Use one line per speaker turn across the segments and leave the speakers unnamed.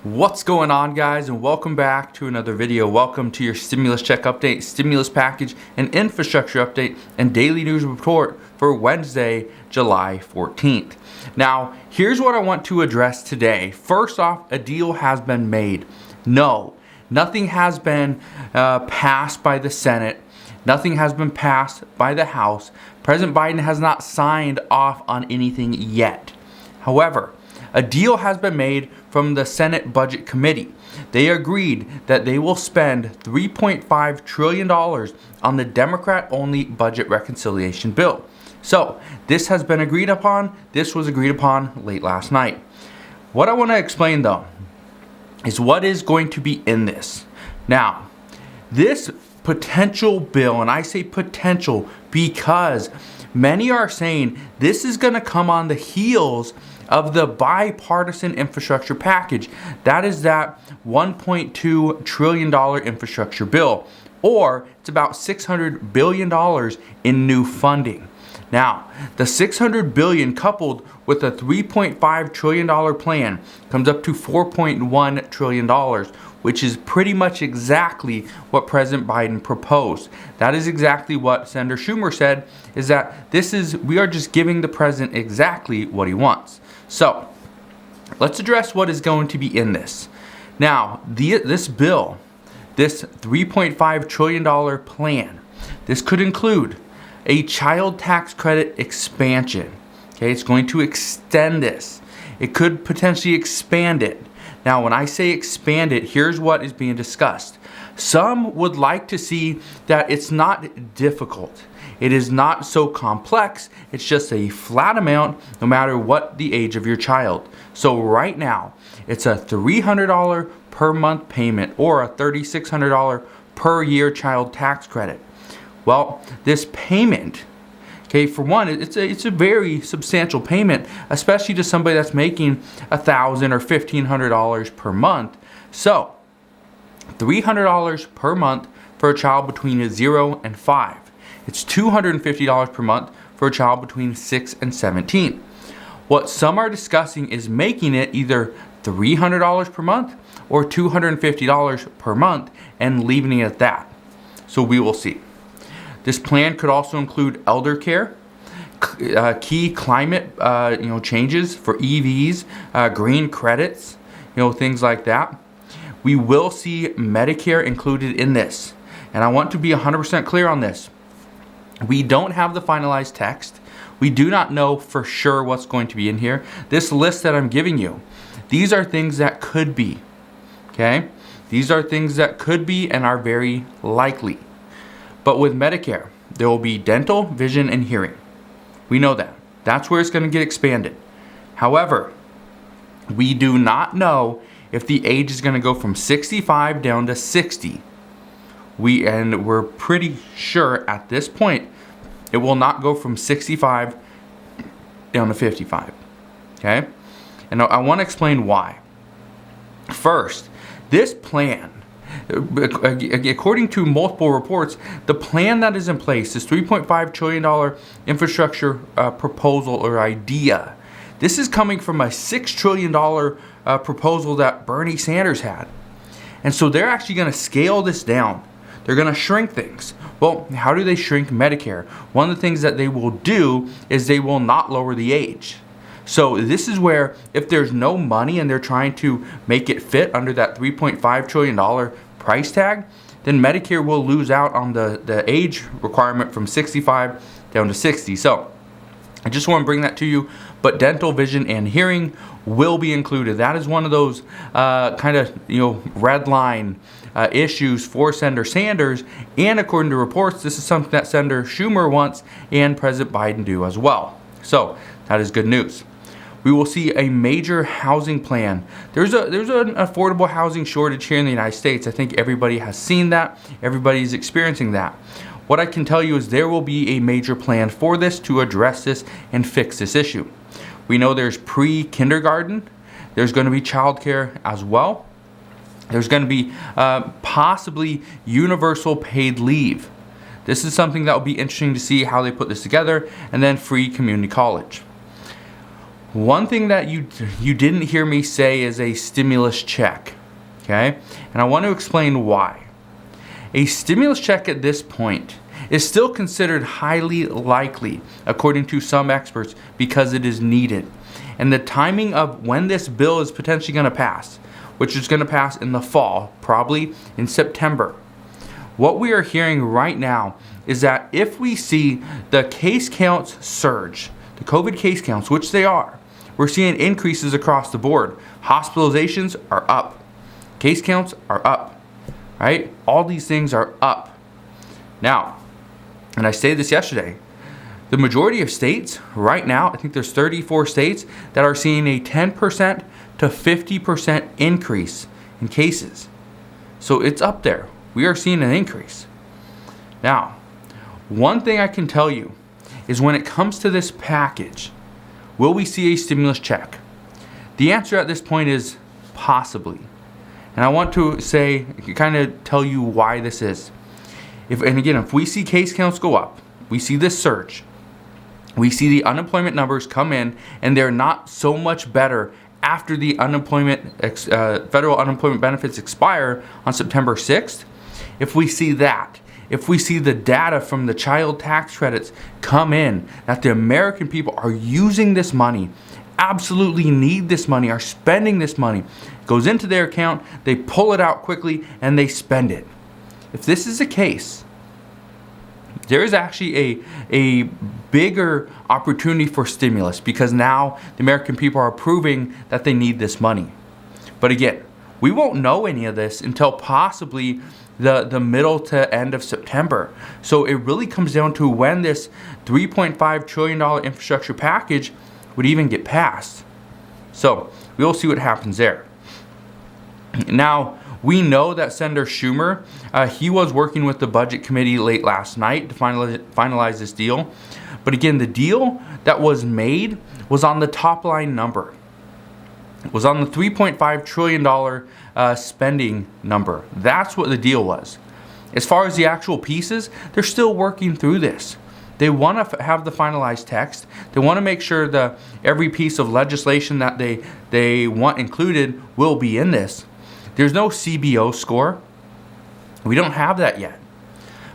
What's going on, guys, and welcome back to another video. Welcome to your stimulus check update, stimulus package, and infrastructure update and daily news report for Wednesday, July 14th. Now, here's what I want to address today. First off, a deal has been made. No, nothing has been passed by the Senate. Nothing has been passed by the House. President Biden has not signed off on anything yet. However, a deal has been made from the Senate Budget Committee. They agreed that they will spend $3.5 trillion on the Democrat-only budget reconciliation bill. So, this has been agreed upon. This was agreed upon late last night. What I want to explain, though, is what is going to be in this. Now, this potential bill, and I say potential because many are saying this is going to come on the heels of the bipartisan infrastructure package. That is that $1.2 trillion infrastructure bill, or it's about $600 billion in new funding. Now, the $600 billion coupled with a $3.5 trillion plan comes up to $4.1 trillion, which is pretty much exactly what President Biden proposed. That is exactly what Senator Schumer said, is that we are just giving the president exactly what he wants. So, let's address what is going to be in this. Now, this bill, this $3.5 trillion plan, this could include a child tax credit expansion. Okay, it's going to extend this. It could potentially expand it. Now, when I say expand it, here's what is being discussed. Some would like to see that it's not difficult. It is not so complex. It's just a flat amount no matter what the age of your child. So right now, it's a $300 per month payment or a $3,600 per year child tax credit. Well, this payment, okay, for one, it's a very substantial payment, especially to somebody that's making $1,000 or $1,500 per month. So, $300 per month for a child between 0 and 5. It's $250 per month for a child between 6 and 17. What some are discussing is making it either $300 per month or $250 per month and leaving it at that. So we will see. This plan could also include elder care, key climate changes for EVs, green credits, things like that. We will see Medicare included in this. And I want to be 100% clear on this. We don't have the finalized text. We do not know for sure what's going to be in here. This list that I'm giving you, these are things that could be. Okay? These are things that could be and are very likely. But with Medicare, there will be dental, vision, and hearing. We know that. That's where it's going to get expanded. However, we do not know if the age is going to go from 65 down to 60. We're pretty sure at this point it will not go from 65 down to 55. Okay? And I want to explain why. First, this plan, according to multiple reports, the plan that is in place, this $3.5 trillion infrastructure proposal or idea, this is coming from a $6 trillion proposal that Bernie Sanders had. And so they're actually going to scale this down. They're going to shrink things. Well, how do they shrink Medicare? One of the things that they will do is they will not lower the age. So this is where if there's no money and they're trying to make it fit under that $3.5 trillion price tag, then Medicare will lose out on the age requirement from 65 down to 60. So I just want to bring that to you. But dental, vision, and hearing will be included. That is one of those red line issues for Senator Sanders. And according to reports, this is something that Senator Schumer wants and President Biden do as well. So that is good news. We will see a major housing plan. There's an affordable housing shortage here in the United States. I think everybody has seen that. Everybody's experiencing that. What I can tell you is there will be a major plan for this to address this and fix this issue. We know there's pre-kindergarten. There's going to be childcare as well. There's going to be possibly universal paid leave. This is something that will be interesting to see how they put this together. And then free community college. One thing that you didn't hear me say is a stimulus check, okay? And I want to explain why. A stimulus check at this point is still considered highly likely, according to some experts, because it is needed. And the timing of when this bill is potentially going to pass, which is going to pass in the fall, probably in September. What we are hearing right now is that if we see the case counts surge, the COVID case counts, which they are, we're seeing increases across the board. Hospitalizations are up. Case counts are up, right? All these things are up. Now, and I stated this yesterday, the majority of states right now, I think there's 34 states that are seeing a 10% to 50% increase in cases. So it's up there. We are seeing an increase. Now, one thing I can tell you is when it comes to this package, will we see a stimulus check? The answer at this point is possibly. And I want to say, kind of tell you why this is. If we see case counts go up, we see this surge, we see the unemployment numbers come in, and they're not so much better after the federal unemployment benefits expire on September 6th. If we see that, if we see the data from the child tax credits come in, that the American people are using this money, absolutely need this money, are spending this money, it goes into their account, they pull it out quickly, and they spend it. If this is the case, there is actually a bigger opportunity for stimulus because now the American people are proving that they need this money. But again, we won't know any of this until possibly the middle to end of September. So it really comes down to when this $3.5 trillion infrastructure package would even get passed. So we will see what happens there. Now, we know that Senator Schumer, he was working with the Budget Committee late last night to finalize this deal. But again, the deal that was made was on the top line number. It was on the $3.5 trillion spending number. That's what the deal was. As far as the actual pieces, they're still working through this. They want to have the finalized text. They want to make sure that every piece of legislation that they want included will be in this. There's no CBO score. We don't have that yet.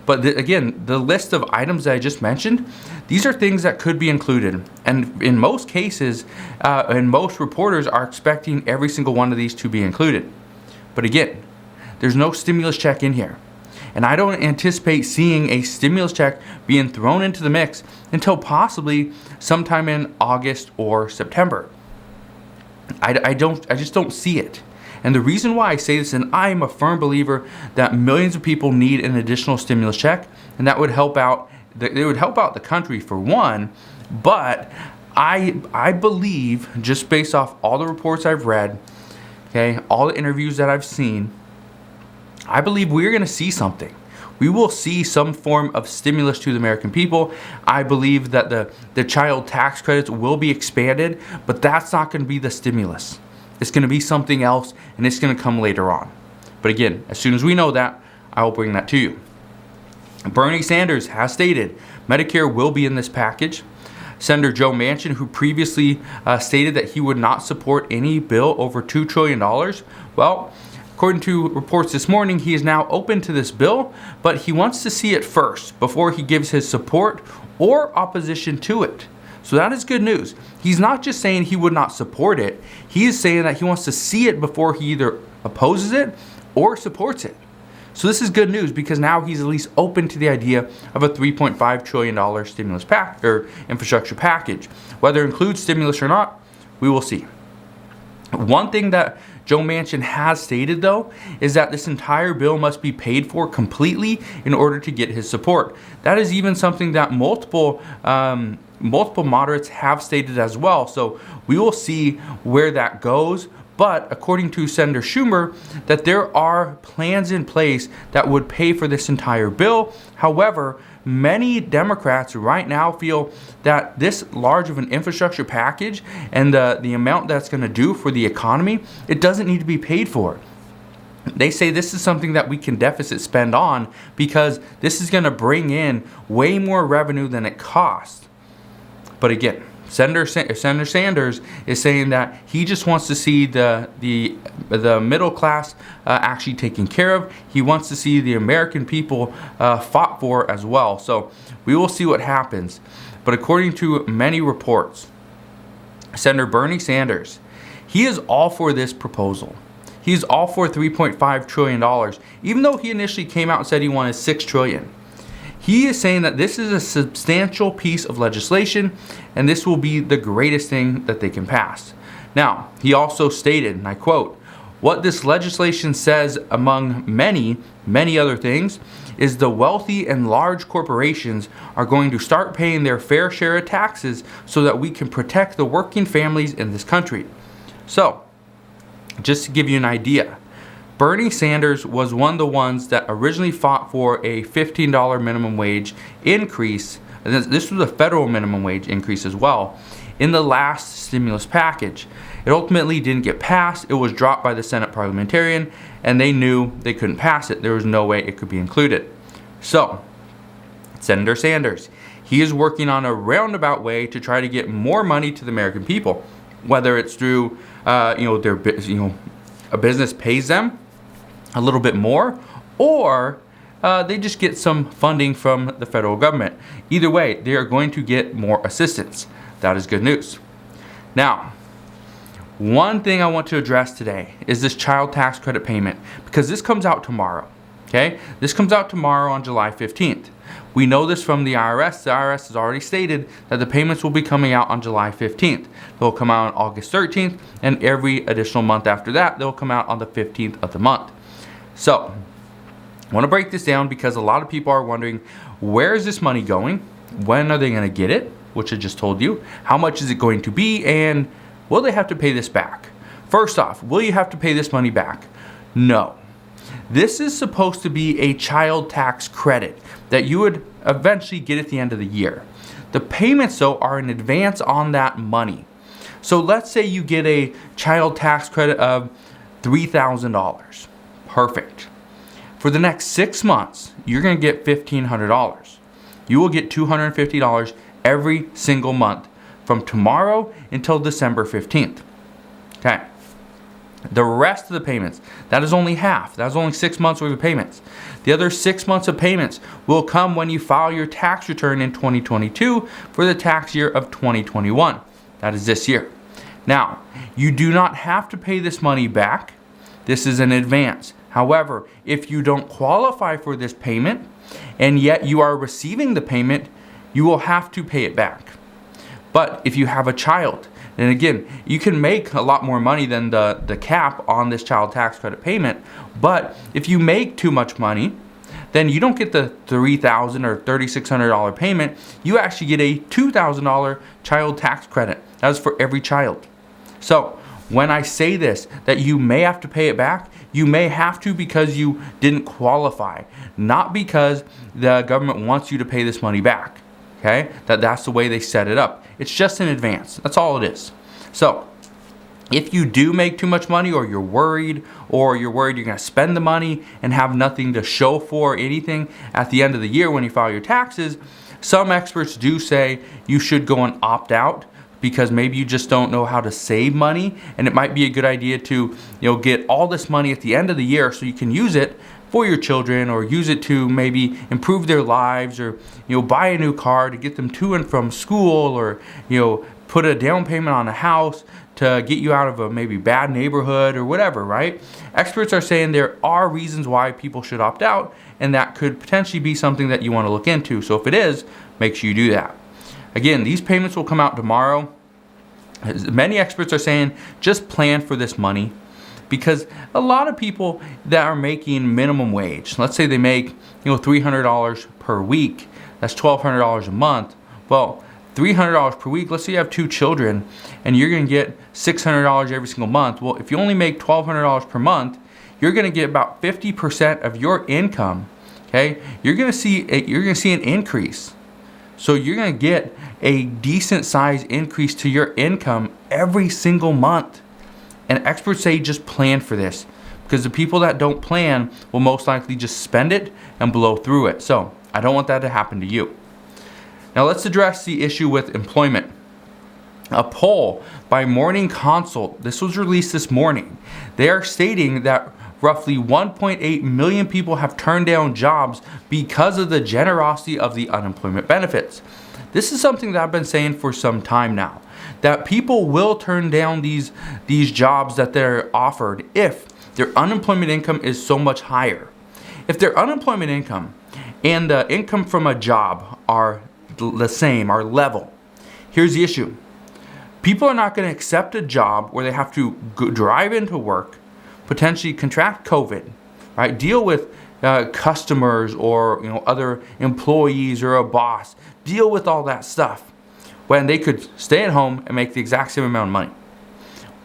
But again, the list of items that I just mentioned, these are things that could be included. And in most cases, and most reporters are expecting every single one of these to be included. But again, there's no stimulus check in here. And I don't anticipate seeing a stimulus check being thrown into the mix until possibly sometime in August or September. I just don't see it. And the reason why I say this, and I am a firm believer that millions of people need an additional stimulus check, and that would help out. It would help out the country for one, but I believe, just based off all the reports I've read, okay, all the interviews that I've seen, I believe we're going to see something. We will see some form of stimulus to the American people. I believe that the child tax credits will be expanded, but that's not going to be the stimulus. It's going to be something else, and it's going to come later on. But again, as soon as we know that, I will bring that to you. Bernie Sanders has stated Medicare will be in this package. Senator Joe Manchin, who previously stated that he would not support any bill over $2 trillion, well, according to reports this morning, he is now open to this bill, but he wants to see it first before he gives his support or opposition to it. So that is good news. He's not just saying he would not support it. He is saying that he wants to see it before he either opposes it or supports it. So this is good news because now he's at least open to the idea of a $3.5 trillion stimulus pack or infrastructure package. Whether it includes stimulus or not, we will see. One thing that Joe Manchin has stated, though, is that this entire bill must be paid for completely in order to get his support. That is even something that multiple moderates have stated as well. So we will see where that goes. But according to Senator Schumer, that there are plans in place that would pay for this entire bill. However, many Democrats right now feel that this large of an infrastructure package and the amount that's going to do for the economy, it doesn't need to be paid for. They say this is something that we can deficit spend on because this is going to bring in way more revenue than it costs. But again, Senator Sanders is saying that he just wants to see the middle class actually taken care of. He wants to see the American people fought for as well. So we will see what happens. But according to many reports, Senator Bernie Sanders, he is all for this proposal. He's all for $3.5 trillion, even though he initially came out and said he wanted $6 trillion. He is saying that this is a substantial piece of legislation and this will be the greatest thing that they can pass. Now, he also stated, and I quote, "What this legislation says, among many, many other things, is the wealthy and large corporations are going to start paying their fair share of taxes so that we can protect the working families in this country." So, just to give you an idea, Bernie Sanders was one of the ones that originally fought for a $15 minimum wage increase. This was a federal minimum wage increase as well in the last stimulus package. It ultimately didn't get passed. It was dropped by the Senate parliamentarian, and they knew they couldn't pass it. There was no way it could be included. So, Senator Sanders, he is working on a roundabout way to try to get more money to the American people, whether it's through, a business pays them a little bit more, or they just get some funding from the federal government. Either way, they are going to get more assistance. That is good news. Now, one thing I want to address today is this child tax credit payment, because this comes out tomorrow. Okay, this comes out tomorrow on July 15th. We know this from the IRS. The IRS has already stated that the payments will be coming out on July 15th. They'll come out on August 13th, and every additional month after that, they'll come out on the 15th of the month. So, I want to break this down because a lot of people are wondering, where is this money going? When are they going to get it? Which I just told you. How much is it going to be? And will they have to pay this back? First off, will you have to pay this money back? No. This is supposed to be a child tax credit that you would eventually get at the end of the year. The payments, though, are in advance on that money. So let's say you get a child tax credit of $3,000. Perfect. For the next 6 months, you're going to get $1,500. You will get $250 every single month from tomorrow until December 15th. Okay. The rest of the payments, that is only half. That is only 6 months worth of payments. The other 6 months of payments will come when you file your tax return in 2022 for the tax year of 2021. That is this year. Now, you do not have to pay this money back. This is an advance. However, if you don't qualify for this payment and yet you are receiving the payment, you will have to pay it back. But if you have a child, and again, you can make a lot more money than the cap on this child tax credit payment, but if you make too much money, then you don't get the $3,000 or $3,600 payment. You actually get a $2,000 child tax credit. That is for every child. So when I say this, that you may have to pay it back, you may have to because you didn't qualify, not because the government wants you to pay this money back. Okay, that's the way they set it up. It's just in advance. That's all it is. So if you do make too much money, or you're worried you're going to spend the money and have nothing to show for anything at the end of the year when you file your taxes, some experts do say you should go and opt out, because maybe you just don't know how to save money, and it might be a good idea to get all this money at the end of the year so you can use it for your children, or use it to maybe improve their lives, or buy a new car to get them to and from school, or put a down payment on a house to get you out of a maybe bad neighborhood or whatever, right? Experts are saying there are reasons why people should opt out, and that could potentially be something that you want to look into. So if it is, make sure you do that. Again, these payments will come out tomorrow. Many experts are saying just plan for this money, because a lot of people that are making minimum wage, let's say they make $300 per week, that's $1,200 a month. Well, $300 per week, let's say you have 2 children and you're going to get $600 every single month. Well, if you only make $1,200 per month, you're going to get about 50% of your income. Okay, you're going to see an increase. So you're going to get a decent size increase to your income every single month. And experts say just plan for this, because the people that don't plan will most likely just spend it and blow through it. So I don't want that to happen to you. Now let's address the issue with employment. A poll by Morning Consult, this was released this morning, they are stating that roughly 1.8 million people have turned down jobs because of the generosity of the unemployment benefits. This is something that I've been saying for some time now, that people will turn down these jobs that they're offered if their unemployment income is so much higher. If their unemployment income and the income from a job are the same, are level, here's the issue. People are not going to accept a job where they have to drive into work, potentially contract COVID, right? Deal with customers or other employees or a boss. Deal with all that stuff when they could stay at home and make the exact same amount of money.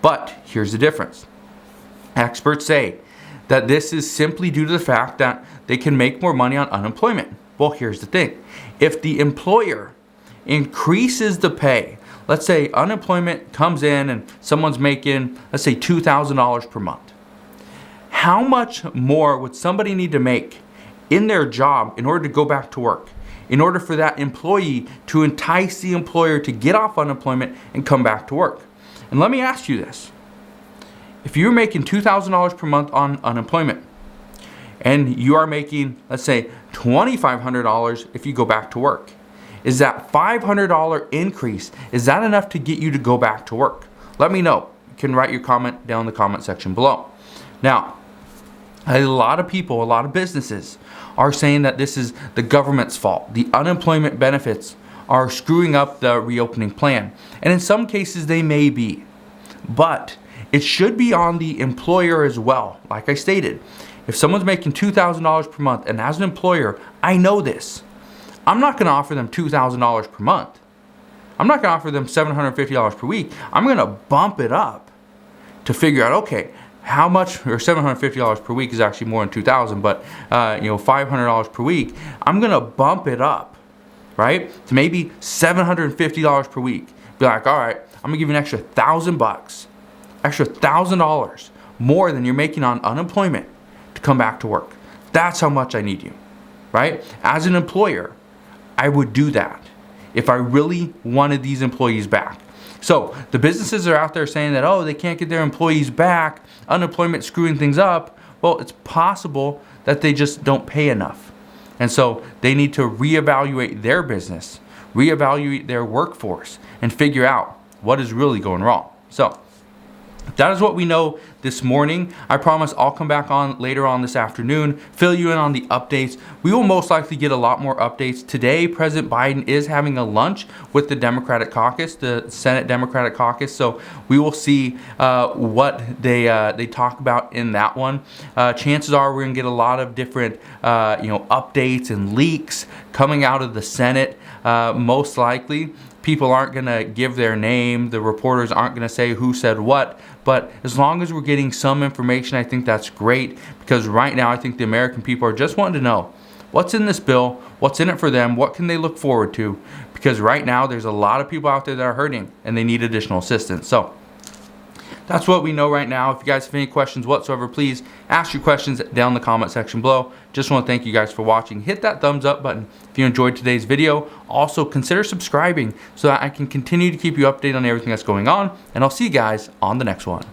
But here's the difference. Experts say that this is simply due to the fact that they can make more money on unemployment. Well, here's the thing. If the employer increases the pay, let's say unemployment comes in and someone's making, let's say $2,000 per month. How much more would somebody need to make in their job in order to go back to work? In order for that employee to entice the employer to get off unemployment and come back to work? And let me ask you this. If you're making $2,000 per month on unemployment and you are making, let's say, $2,500 if you go back to work, is that $500 increase, is that enough to get you to go back to work? Let me know. You can write your comment down in the comment section below. Now, a lot of people, a lot of businesses are saying that this is the government's fault. The unemployment benefits are screwing up the reopening plan. And in some cases they may be. But it should be on the employer as well. Like I stated, if someone's making $2,000 per month, and as an employer, I know this, I'm not going to offer them $2,000 per month. I'm not going to offer them $750 per week. I'm going to bump it up to figure out, okay, how much, or $750 per week is actually more than $2,000, but $500 per week. I'm going to bump it up, right, to maybe $750 per week. Be like, all right, I'm going to give you an extra $1,000, extra $1,000 more than you're making on unemployment to come back to work. That's how much I need you, right? As an employer, I would do that if I really wanted these employees back. So the businesses are out there saying that, oh, they can't get their employees back, unemployment screwing things up. Well, it's possible that they just don't pay enough. And so they need to reevaluate their business, reevaluate their workforce, and figure out what is really going wrong. So that is what we know this morning. I promise I'll come back on later on this afternoon, fill you in on the updates. We will most likely get a lot more updates. Today, President Biden is having a lunch with the Democratic caucus, the Senate Democratic caucus. So we will see what they talk about in that one. Chances are we're gonna get a lot of different updates and leaks coming out of the Senate, most likely. People aren't going to give their name. The reporters aren't going to say who said what. But as long as we're getting some information, I think that's great. Because right now, I think the American people are just wanting to know what's in this bill, what's in it for them, what can they look forward to. Because right now, there's a lot of people out there that are hurting and they need additional assistance. So that's what we know right now. If you guys have any questions whatsoever, please ask your questions down in the comment section below. Just want to thank you guys for watching. Hit that thumbs up button if you enjoyed today's video. Also, consider subscribing so that I can continue to keep you updated on everything that's going on. And I'll see you guys on the next one.